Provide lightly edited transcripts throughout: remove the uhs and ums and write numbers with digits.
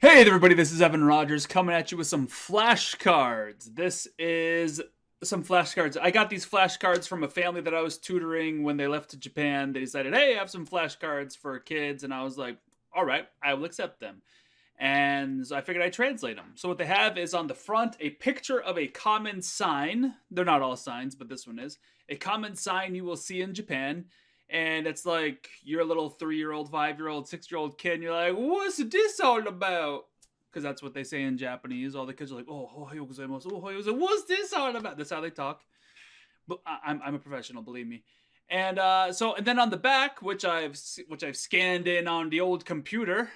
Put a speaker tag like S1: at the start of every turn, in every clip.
S1: Hey everybody, this is Evan Rogers coming at you with some flashcards. This is some flashcards. I got these flashcards from a family that I was tutoring when they left to Japan. They decided, hey, I have some flashcards for kids. And I was like, all right, I will accept them. And so I figured I'd translate them. So what they have is on the front a picture of a common sign. They're not all signs, but this one is. A common sign you will see in Japan. And it's like you're a little 3-year-old, 5-year-old, 6-year-old kid, and you're like, what's this all about? Because that's what they say in Japanese. All the kids are like, oh, ohayou gozaimasu, ohayou gozaimasu. What's this all about? That's how they talk. But I'm a professional, believe me. And and then on the back, which I've scanned in on the old computer,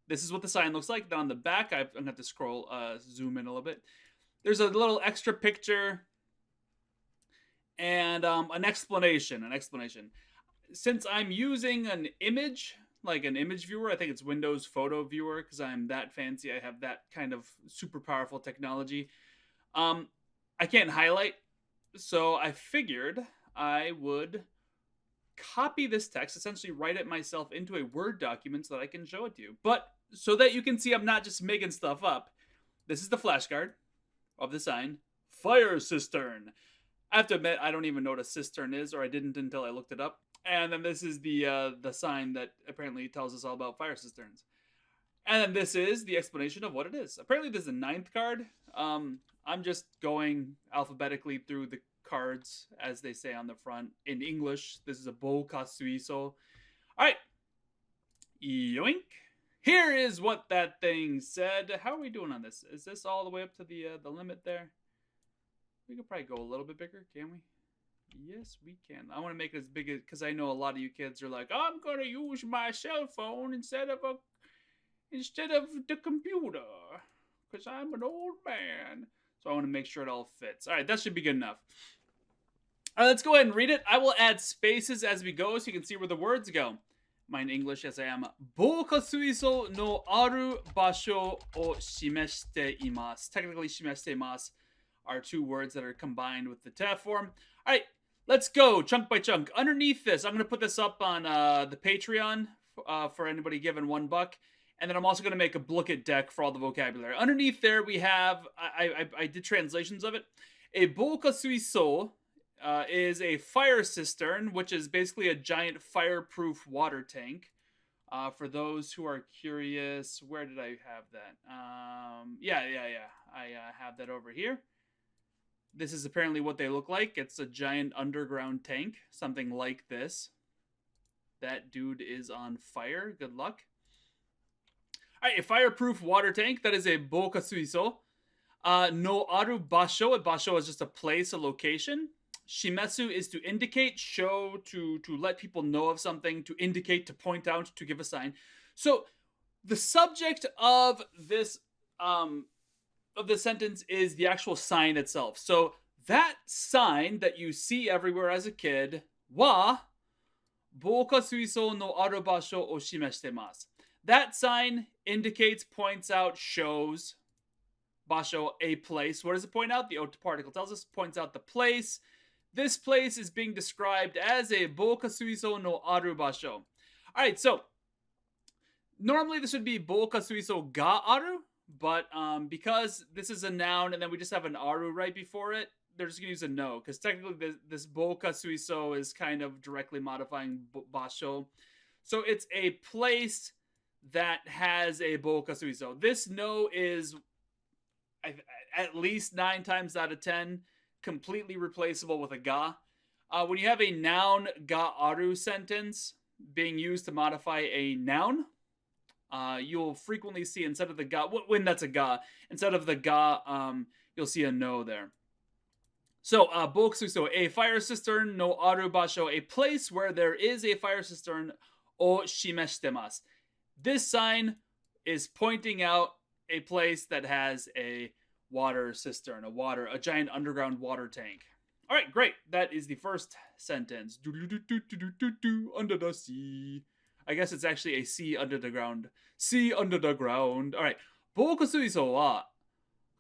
S1: this is what the sign looks like. Then on the back, I'm gonna have to scroll, zoom in a little bit. There's a little extra picture and an explanation. Since I'm using an image, like an image viewer, I think it's Windows Photo Viewer because I'm that fancy. I have that kind of super powerful technology. I can't highlight, so I figured I would copy this text, essentially write it myself into a Word document so that I can show it to you. But so that you can see I'm not just making stuff up, this is the flashcard of the sign, Fire Cistern. I have to admit, I don't even know what a cistern is, or I didn't until I looked it up. And then this is the sign that apparently tells us all about fire cisterns. And then this is the explanation of what it is. Apparently this is the 9th card. I'm just going alphabetically through the cards as they say on the front. In English, this is a Boukasuisou. All right. Yoink. Here is what that thing said. How are we doing on this? Is this all the way up to the limit there? We could probably go a little bit bigger, can we? Yes, we can. I want to make it as big as, because I know a lot of you kids are like, I'm gonna use my cell phone instead of the computer, because I'm an old man. So I want to make sure it all fits. All right, that should be good enough. All right, let's go ahead and read it. I will add spaces as we go so you can see where the words go. Mine English, yes I am. Boukasuisou no aru basho o shimeshite imasu. Technically, shimeshite imasu are two words that are combined with the te form. All right, let's go chunk by chunk. Underneath this, I'm going to put this up on the Patreon for anybody giving $1. And then I'm also going to make a Bookit deck for all the vocabulary. Underneath there, we have, I did translations of it. A Boukasuisou is a fire cistern, which is basically a giant fireproof water tank. For those who are curious, where did I have that? Yeah. I have that over here. This is apparently what they look like. It's a giant underground tank, something like this. That dude is on fire. Good luck. All right, a fireproof water tank. That is a Boukasuisou. No aru basho. A basho is just a place, a location. Shimetsu is to indicate, show, to let people know of something, to indicate, to point out, to give a sign. So the subject of this sentence is the actual sign itself. So that sign that you see everywhere as a kid, wa Boukasuisou no aru basho o shimeshitemasu. That sign indicates, points out, shows basho, a place. What does it point out? The ot particle tells us, points out the place. This place is being described as a Boukasuisou no aru basho. All right, so normally this would be Boukasuisou ga aru, but because this is a noun and then we just have an aru right before it, they're just going to use a no, because technically this Boukasuisou is kind of directly modifying basho. So it's a place that has a Boukasuisou. This no is at least 9 times out of 10 completely replaceable with a ga. When you have a noun ga aru sentence being used to modify a noun, you'll frequently see instead of the ga, when that's a ga, instead of the ga, you'll see a no there. So, Boukasuisou, a fire cistern, no aru basho, a place where there is a fire cistern, o shimeshitemasu. This sign is pointing out a place that has a water cistern, a giant underground water tank. All right, great. That is the first sentence. Under the sea. I guess it's actually a sea under the ground. Sea under the ground. All right. Boukasuisou wa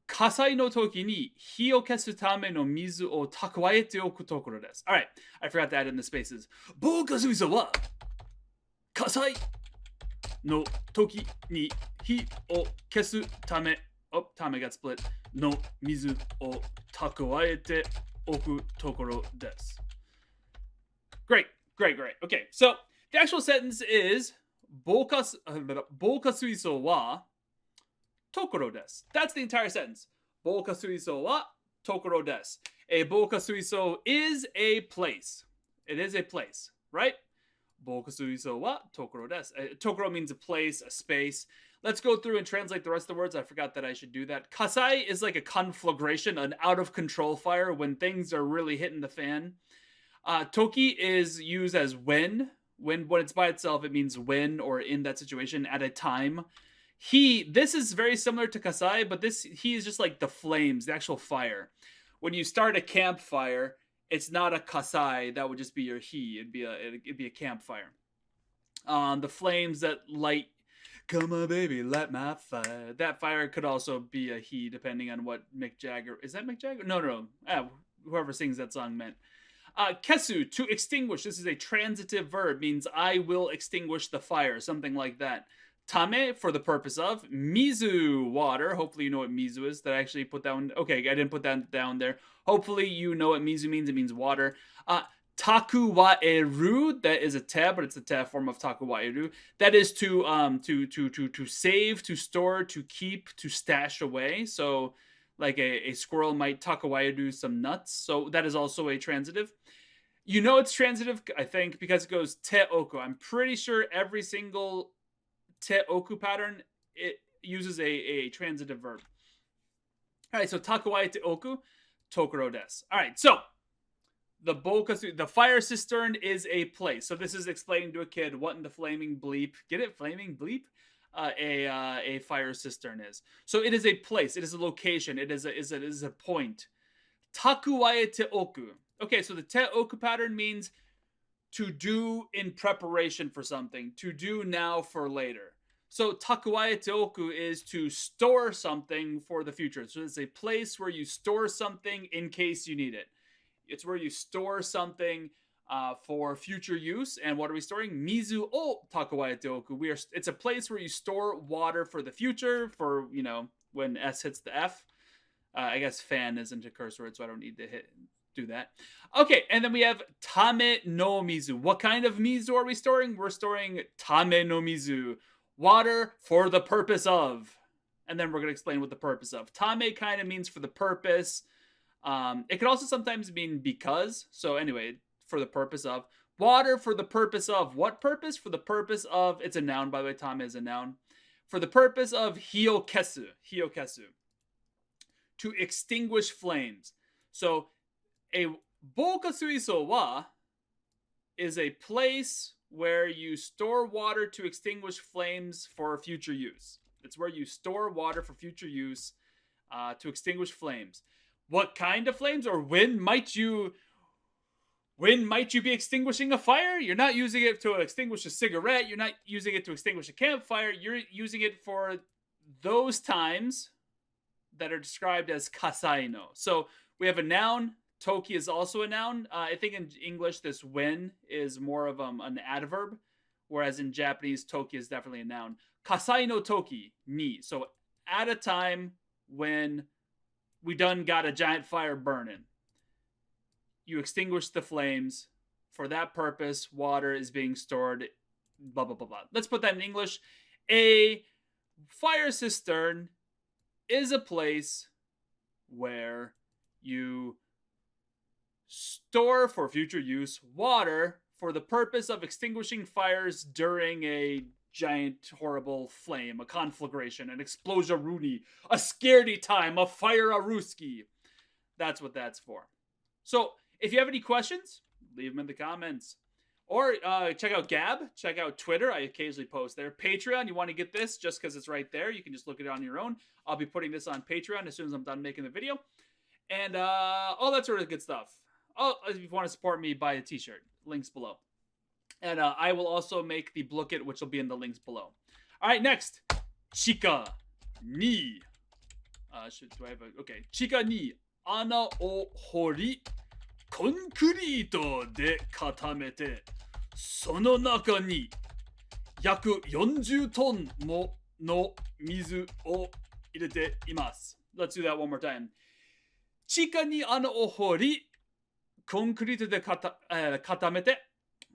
S1: 火災の時に火を消すための水を蓄えておくところです。Alright, I forgot to add in the spaces. 防火水素は火災の時に火を消すため、ため got split の水を蓄えておくところです。Great. Okay, so the actual sentence is 防火水素はところです。That's the entire sentence. 防火水素はところです。A 防火水素 is a place. It is a place, right? 防火水素はところです。ところ means a place, a space. Let's go through and translate the rest of the words. I forgot that I should do that. Kasai is like a conflagration, an out of control fire when things are really hitting the fan. Toki is used as when it's by itself, it means when or in that situation at a time. This is very similar to Kasai, but he is just like the flames, the actual fire. When you start a campfire, it's not a Kasai, that would just be your it'd be a campfire. The flames that light, come on baby, light my fire. That fire could also be a he, depending on what Mick Jagger, is that Mick Jagger? No. Whoever sings that song meant. Kesu, to extinguish. This is a transitive verb, means I will extinguish the fire, something like that. Tame, for the purpose of. Mizu, water. Hopefully you know what mizu is. That I actually put down. Okay, I didn't put that down there. Hopefully you know what mizu means. It means water. Takuwaeru, that is a te, but it's the te form of takuwaeru. That is to save, to store, to keep, to stash away. So like a squirrel might takuwaeru some nuts. So that is also a transitive. You know it's transitive, I think, because it goes te oku. I'm pretty sure every single te oku pattern, it uses a transitive verb. All right, so takuwae te oku, tokoro desu. All right, so the fire cistern is a place. So this is explaining to a kid what in the flaming bleep, get it? Flaming bleep? A fire cistern is. So it is a place. It is a location. It is a point. Takuwae te oku. Okay, so the te oku pattern means to do in preparation for something, to do now for later. So takuwae te oku is to store something for the future. So it's a place where you store something in case you need it. It's where you store something for future use. And what are we storing? Mizu o takuwae te oku. It's a place where you store water for the future, for, when S hits the F. I guess fan isn't a curse word, so I don't need to do that. Okay, and then we have tame no mizu. What kind of mizu are we storing? We're storing tame no mizu. Water for the purpose of. And then we're going to explain what the purpose of. Tame kind of means for the purpose. It could also sometimes mean because. So anyway, for the purpose of. Water for the purpose of. What purpose? For the purpose of. It's a noun, by the way. Tame is a noun. For the purpose of hiokesu. Hiokesu. To extinguish flames. So a boukasuisou wa is a place where you store water to extinguish flames for future use. It's where you store water for future use to extinguish flames. What kind of flames, or when might you be extinguishing a fire? You're not using it to extinguish a cigarette. You're not using it to extinguish a campfire. You're using it for those times that are described as kasai no. So we have a noun. Toki is also a noun. I think in English, this when is more of an adverb, whereas in Japanese, toki is definitely a noun. Kasai no toki, ni. So at a time when we done got a giant fire burning, you extinguish the flames. For that purpose, water is being stored, blah, blah, blah, blah. Let's put that in English. A fire cistern is a place where you store for future use water for the purpose of extinguishing fires during a giant horrible flame, a conflagration, an explosion, a scaredy time, a fire a ruski. That's what that's for. So if you have any questions, leave them in the comments. Or check out Gab, check out Twitter. I occasionally post there. Patreon, you want to get this just because it's right there. You can just look at it on your own. I'll be putting this on Patreon as soon as I'm done making the video. And all that sort of good stuff. Oh, if you want to support me, buy a t-shirt. Links below. And I will also make the Blooket, which will be in the links below. All right, next. Chika ni do I have a... Okay. 地下に穴を掘り、コンクリートで固めて、その中に約40トンもの水を入れています。Let's do that one more time. 地下に穴を掘り、コンクリートで固めて、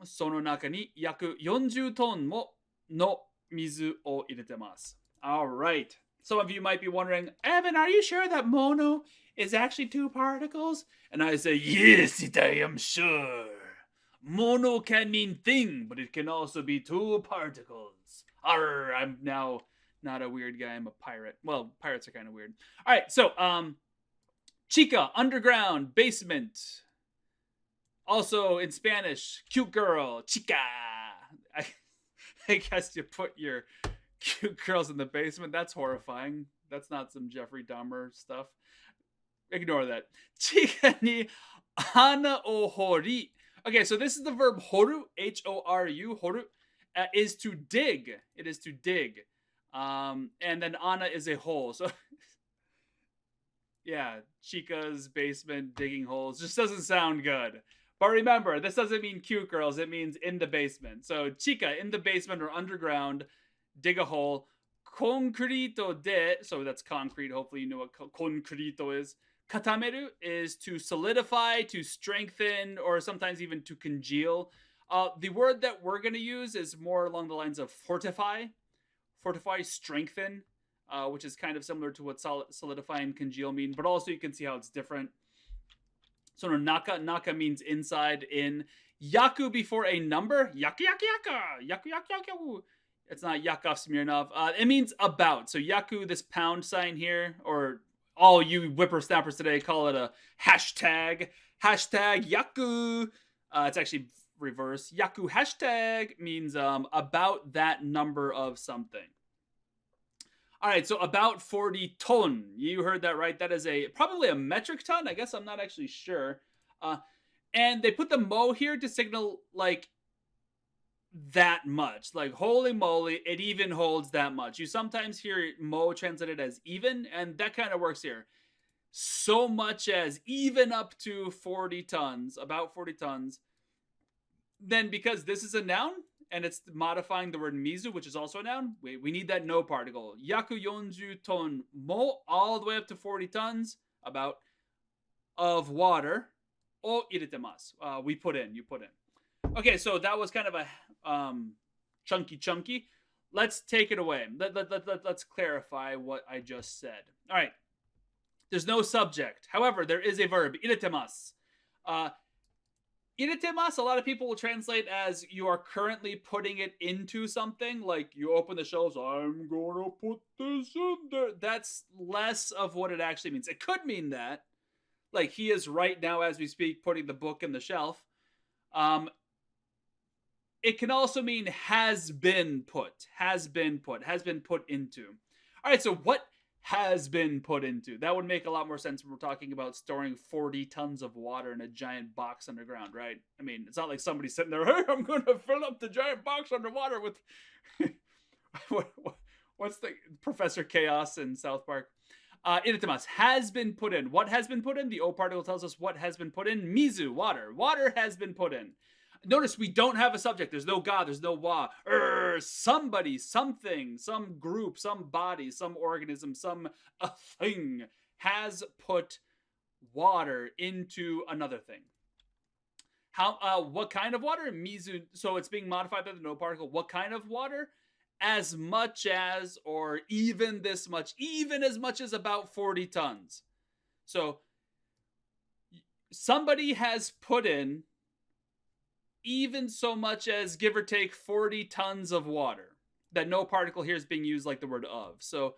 S1: その中に約40トンもの水を入れてます。Alright. Some of you might be wondering, Evan, are you sure that mono is actually two particles? And I say, yes, I am sure. Mono can mean thing, but it can also be two particles. Arr, I'm now not a weird guy, I'm a pirate. Well, pirates are kind of weird. Alright, so, chica, underground, basement. Also, in Spanish, cute girl, chica. I guess you put your cute girls in the basement. That's horrifying. That's not some Jeffrey Dahmer stuff. Ignore that. Chica ni ana o hori. Okay, so this is the verb horu, H-O-R-U, horu, is to dig. It is to dig. And then ana is a hole. So, yeah, Chica's basement, digging holes. Just doesn't sound good. But remember, this doesn't mean cute girls. It means in the basement. So, chica, in the basement or underground, dig a hole. Concreto de, so that's concrete. Hopefully you know what concreto is. Katameru is to solidify, to strengthen, or sometimes even to congeal. The word that we're going to use is more along the lines of fortify. Fortify, strengthen, which is kind of similar to what solidify and congeal mean. But also you can see how it's different. So naka means inside, in. Yaku before a number. Yaku. It's not Yakov Smirnov. It means about. So yaku, this pound sign here, or all you whippersnappers today call it a hashtag. Hashtag yaku. It's actually reverse. Yaku hashtag means about that number of something. All right, so about 40 ton. You heard that right. That is probably a metric ton. I guess I'm not actually sure. And they put the mo here to signal like that much. Like, holy moly, it even holds that much. You sometimes hear mo translated as even, and that kind of works here. So much as even up to 40 tons, about 40 tons. Then because this is a noun, and it's modifying the word mizu, which is also a noun, we need that no particle. Yaku 40 ton mo, all the way up to 40 tons, about, of water, o iretemasu. We put in, you put in. Okay, so that was kind of a chunky. Let's take it away. Let's clarify what I just said. All right. There's no subject. However, there is a verb, iretemasu. Iretemasu, a lot of people will translate as you are currently putting it into something. Like you open the shelves, I'm going to put this in there. That's less of what it actually means. It could mean that. Like he is right now, as we speak, putting the book in the shelf. It can also mean has been put into. All right, so what has been put into? That would make a lot more sense when we're talking about storing 40 tons of water in a giant box underground, right? I mean, it's not like somebody's sitting there, hey, I'm going to fill up the giant box underwater with... What's the Professor Chaos in South Park? Iretemasu, has been put in. What has been put in? The O particle tells us what has been put in. Mizu, water. Water has been put in. Notice we don't have a subject. There's no ga, there's no wa. Somebody, something, some group, some body, some organism, some a thing has put water into another thing. What kind of water? Mizu. So it's being modified by the no particle. What kind of water? As much as, or even this much, even as much as about 40 tons. So somebody has put in even so much as, give or take, 40 tons of water. That no particle here is being used like the word of. So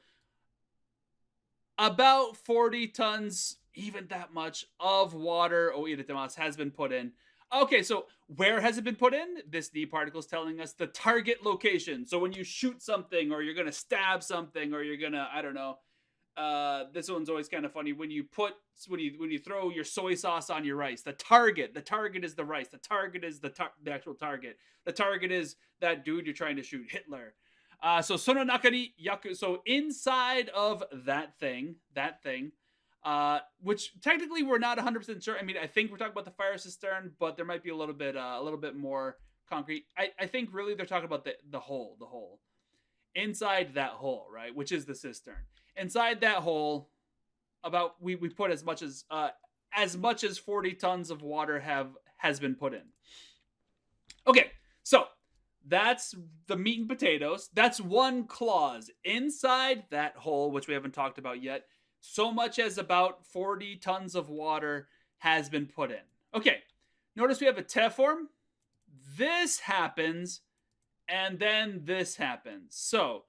S1: about 40 tons, even that much, of water, o iretemasu, has been put in. Okay, so where has it been put in? This D particle is telling us the target location. So when you shoot something, or you're going to stab something, or you're going to, I don't know, this one's always kind of funny. When you throw your soy sauce on your rice, the target is the rice. The target is the actual target. The target is that dude you're trying to shoot, Hitler. So sono naka ni yaku. So inside of that thing, which technically we're not 100% sure. I mean, I think we're talking about the fire cistern, but there might be a little bit more concrete. I think really they're talking about the hole inside that hole, right? Which is the cistern. Inside that hole, about we put as much as 40 tons of water has been put in. Okay, so that's the meat and potatoes. That's one clause. Inside that hole, which we haven't talked about yet, so much as about 40 tons of water has been put in. Okay, notice we have a te form. This happens, and then this happens. So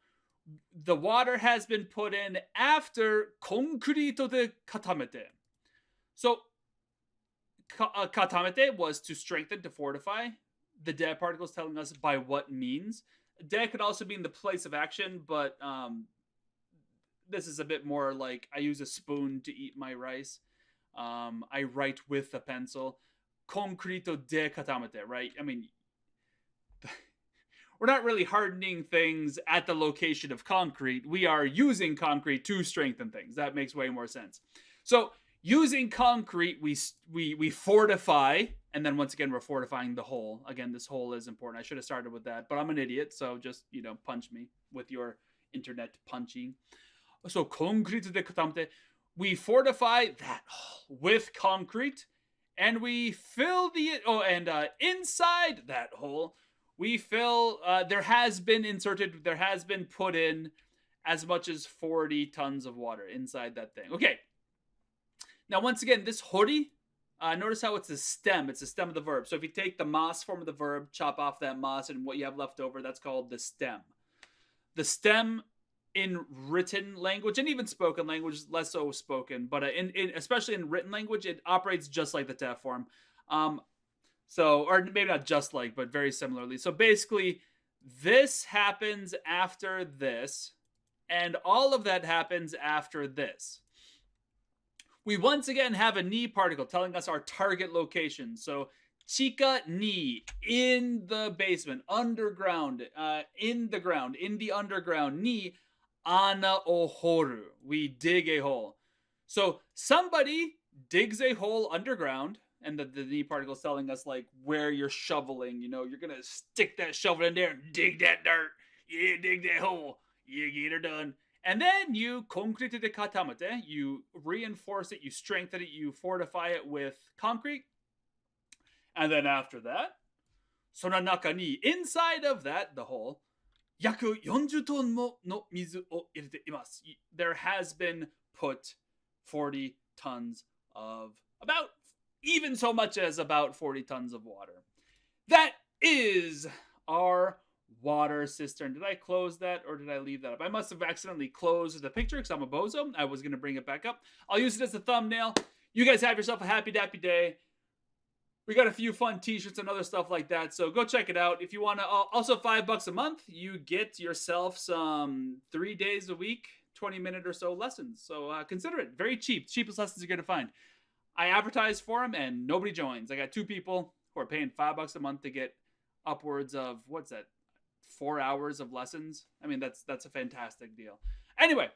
S1: the water has been put in after concreto de katamete. So katamete was to strengthen, to fortify. The de particles telling us by what means. De could also be in the place of action, but this is a bit more like I use a spoon to eat my rice. I write with a pencil. Concreto de katamete, right? I mean, we're not really hardening things at the location of concrete. We are using concrete to strengthen things. That makes way more sense. So using concrete, we fortify, and then once again, we're fortifying the hole. Again, this hole is important. I should have started with that, but I'm an idiot, so just, punch me with your internet punching. So, concrete de katamete, we fortify that hole with concrete, and we fill inside that hole, we fill, there has been put in as much as 40 tons of water inside that thing. Okay. Now, once again, this hori, notice how it's a stem. It's the stem of the verb. So if you take the mas form of the verb, chop off that mas, and what you have left over, that's called the stem. The stem in written language, and even spoken language, less so spoken, but especially in written language, it operates just like the te form. Or maybe not just like, but very similarly. So basically, this happens after this, and all of that happens after this. We once again have a ni particle telling us our target location. So, chika ni, in the basement, underground, in the underground, ni, ana o horu, we dig a hole. So, somebody digs a hole underground, and the ni particle is telling us, like, where you're shoveling. You're going to stick that shovel in there and dig that dirt. Yeah, dig that hole. Yeah, get her done. And then you concrete de katamete, you reinforce it, you strengthen it, you fortify it with concrete. And then after that, sona naka ni, inside of that, the hole, yaku 40 ton mo no mizu o irete imasu. There has been put 40 tons of even so much as about 40 tons of water. That is our water cistern. Did I close that or did I leave that up? I must have accidentally closed the picture because I'm a bozo. I was going to bring it back up. I'll use it as a thumbnail. You guys have yourself a happy dappy day. We got a few fun t-shirts and other stuff like that, so go check it out. If you want to, also $5 a month, you get yourself some 3 days a week, 20-minute or so lessons. So consider it. Very cheap. Cheapest lessons you're going to find. I advertise for them and nobody joins. I got 2 people who are paying $5 a month to get upwards of, 4 hours of lessons. I mean, that's a fantastic deal. Anyway.